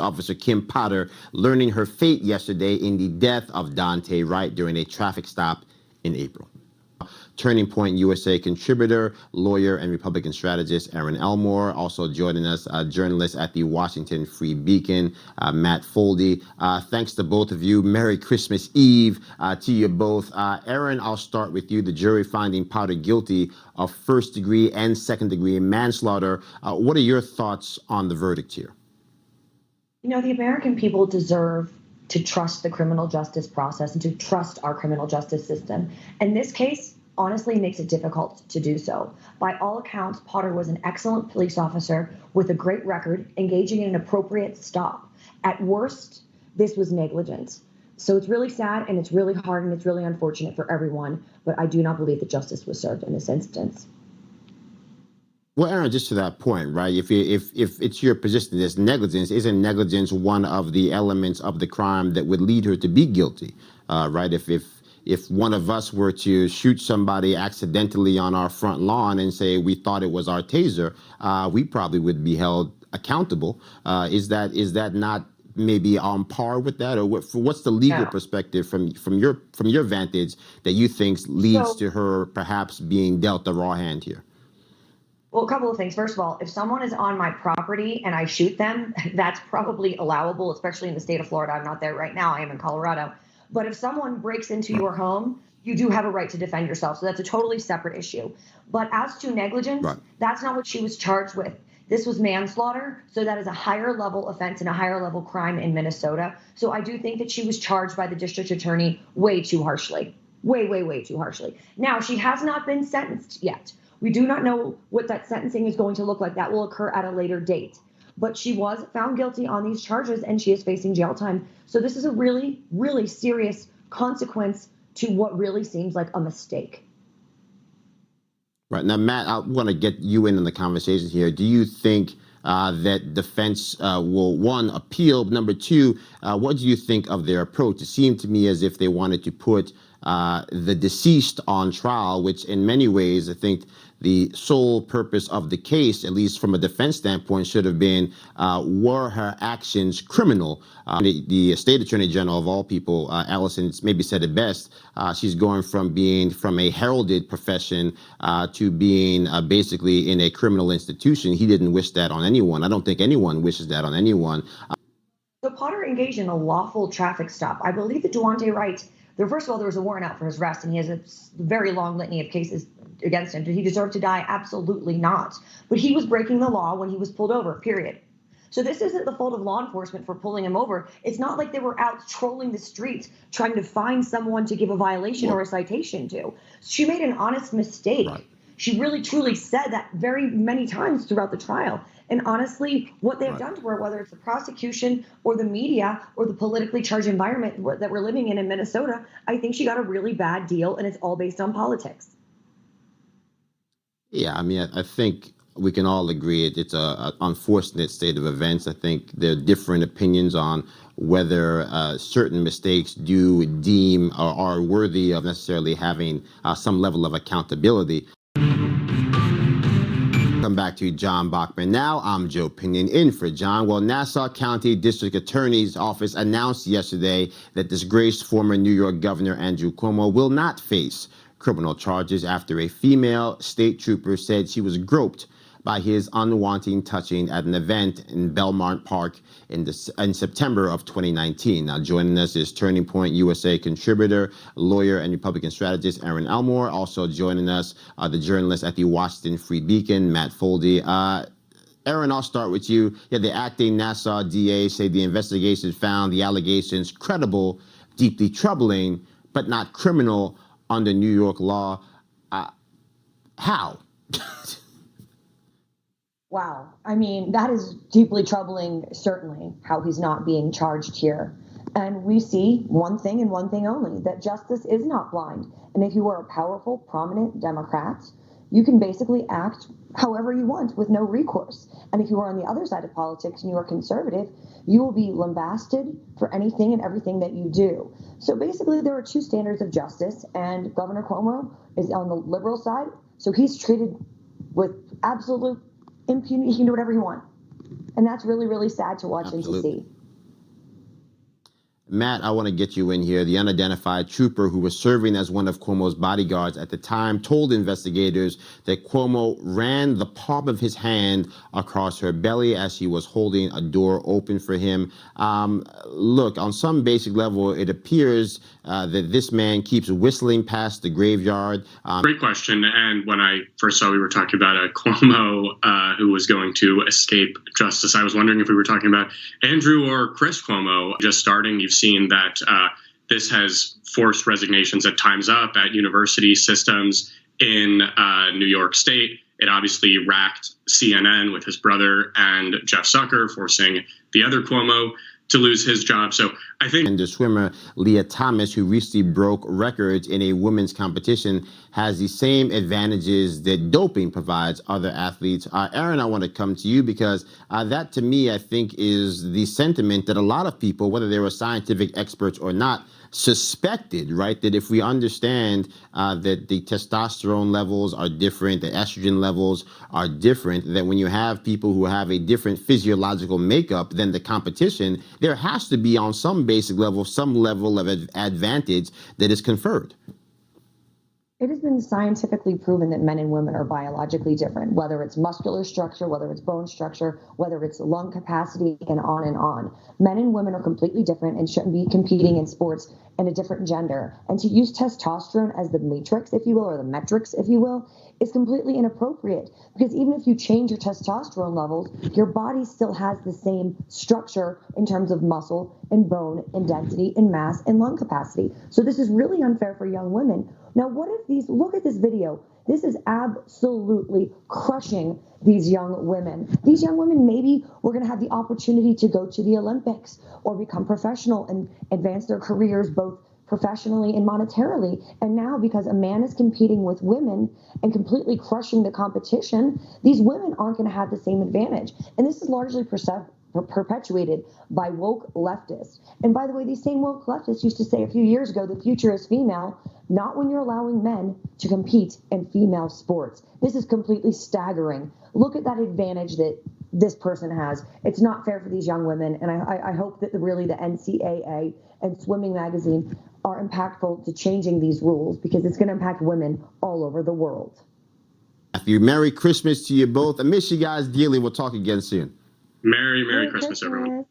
Officer Kim Potter learning her fate yesterday in the death of Dante Wright during a traffic stop in April. Turning Point USA contributor, lawyer, and Republican strategist Erin Elmore. Also joining us, journalist at the Washington Free Beacon, Matt Foldy. Thanks to both of you. Merry Christmas Eve to you both. Erin, I'll start with you. The jury finding Potter guilty of first-degree and second-degree manslaughter. What are your thoughts on the verdict here? You know, the American people deserve to trust the criminal justice process and to trust our criminal justice system. In this case, honestly makes it difficult to do so. By all accounts, Potter was an excellent police officer with a great record, engaging in an appropriate stop. At worst, this was negligence. So it's really sad and it's really hard and it's really unfortunate for everyone, but I do not believe that justice was served in this instance. Well, Erin, just to that point, right? If it's your position that negligence, isn't negligence one of the elements of the crime that would lead her to be guilty, right? If one of us were to shoot somebody accidentally on our front lawn and say we thought it was our taser, we probably would be held accountable. Is that not maybe on par with that, or what's the legal perspective from your vantage that you think leads to her perhaps being dealt the raw hand here? Well, a couple of things. First of all, if someone is on my property and I shoot them, that's probably allowable, especially in the state of Florida. I'm not there right now. I am in Colorado. But if someone breaks into your home, you do have a right to defend yourself. So that's a totally separate issue. But as to negligence, that's not what she was charged with. This was manslaughter. So that is a higher level offense and a higher level crime in Minnesota. So I do think that she was charged by the district attorney way too harshly. Way too harshly. Now, she has not been sentenced yet. We do not know what that sentencing is going to look like. That will occur at a later date. But she was found guilty on these charges and she is facing jail time. So this is a really, really serious consequence to what really seems like a mistake. Right. Now, Matt, I want to get you in on the conversation here. Do you think that defense will, one, appeal? Number two, what do you think of their approach? It seemed to me as if they wanted to put the deceased on trial, which in many ways, I think the sole purpose of the case, at least from a defense standpoint, should have been, were her actions criminal? The state attorney general of all people, Allison, maybe said it best. She's going from being from a heralded profession to being basically in a criminal institution. He didn't wish that on anyone. I don't think anyone wishes that on anyone. So Potter engaged in a lawful traffic stop. I believe that Dante Wright, first of all, there was a warrant out for his arrest, and he has a very long litany of cases against him. Did he deserve to die? Absolutely not. But he was breaking the law when he was pulled over, period. So this isn't the fault of law enforcement for pulling him over. It's not like they were out trolling the streets trying to find someone to give a violation or a citation to. She made an honest mistake. Right. She really, truly said that very many times throughout the trial. And honestly, what they've done to her, whether it's the prosecution or the media or the politically charged environment that we're living in Minnesota, I think she got a really bad deal, and it's all based on politics. Yeah, I mean, I think we can all agree it's an unfortunate state of events. I think there are different opinions on whether certain mistakes do deem or are worthy of necessarily having some level of accountability. Come back to John Bachman. Now I'm Joe Pinion in for John. Well, Nassau County District Attorney's Office announced yesterday that disgraced former New York Governor Andrew Cuomo will not face criminal charges after a female state trooper said she was groped by his unwanted touching at an event in Belmont Park in September of 2019. Now, joining us is Turning Point USA contributor, lawyer, and Republican strategist Erin Elmore. Also joining us, the journalist at the Washington Free Beacon, Matt Foldy. Erin, I'll start with you. Yeah, the acting Nassau DA said the investigation found the allegations credible, deeply troubling, but not criminal under New York law. How? Wow. I mean, that is deeply troubling, certainly, how he's not being charged here. And we see one thing and one thing only, that justice is not blind. And if you are a powerful, prominent Democrat, you can basically act however you want with no recourse. And if you are on the other side of politics and you are conservative, you will be lambasted for anything and everything that you do. So basically, there are two standards of justice, and Governor Cuomo is on the liberal side, so he's treated with absolute impunity. He can do whatever he wants. And that's really, really sad to watch and to Absolutely. see. Matt, I want to get you in here. The unidentified trooper who was serving as one of Cuomo's bodyguards at the time told investigators that Cuomo ran the palm of his hand across her belly as she was holding a door open for him. Look, on some basic level, it appears that this man keeps whistling past the graveyard. Great question. And when I first saw we were talking about a Cuomo who was going to escape justice, I was wondering if we were talking about Andrew or Chris Cuomo. Just starting, you've seen that this has forced resignations at Time's Up, at university systems in New York State. It obviously racked CNN with his brother and Jeff Zucker, forcing the other Cuomo to lose his job. So I think. And the swimmer Leah Thomas, who recently broke records in a women's competition, has the same advantages that doping provides other athletes. Erin, I want to come to you because that, to me, I think is the sentiment that a lot of people, whether they were scientific experts or not, suspected, right? That if we understand that the testosterone levels are different, the estrogen levels are different, that when you have people who have a different physiological makeup than the competition, there has to be on some basic level, some level of advantage that is conferred. It has been scientifically proven that men and women are biologically different, whether it's muscular structure, whether it's bone structure, whether it's lung capacity, and on and on. Men and women are completely different and shouldn't be competing in sports in a different gender. And to use testosterone as the matrix, if you will, or the metrics, if you will, is completely inappropriate. Because even if you change your testosterone levels, your body still has the same structure in terms of muscle and bone and density and mass and lung capacity. So this is really unfair for young women. Now, what if these, look at this video. This is absolutely crushing these young women. These young women maybe were going to have the opportunity to go to the Olympics or become professional and advance their careers both professionally and monetarily. And now, because a man is competing with women and completely crushing the competition, these women aren't going to have the same advantage. And this is largely perpetuated by woke leftists. And by the way, these same woke leftists used to say a few years ago, the future is female, not when you're allowing men to compete in female sports. This is completely staggering. Look at that advantage that this person has. It's not fair for these young women. And I hope that really the NCAA and Swimming Magazine are impactful to changing these rules, because it's going to impact women all over the world. Matthew, Merry Christmas to you both. I miss you guys dearly. We'll talk again soon. Merry Christmas, everyone.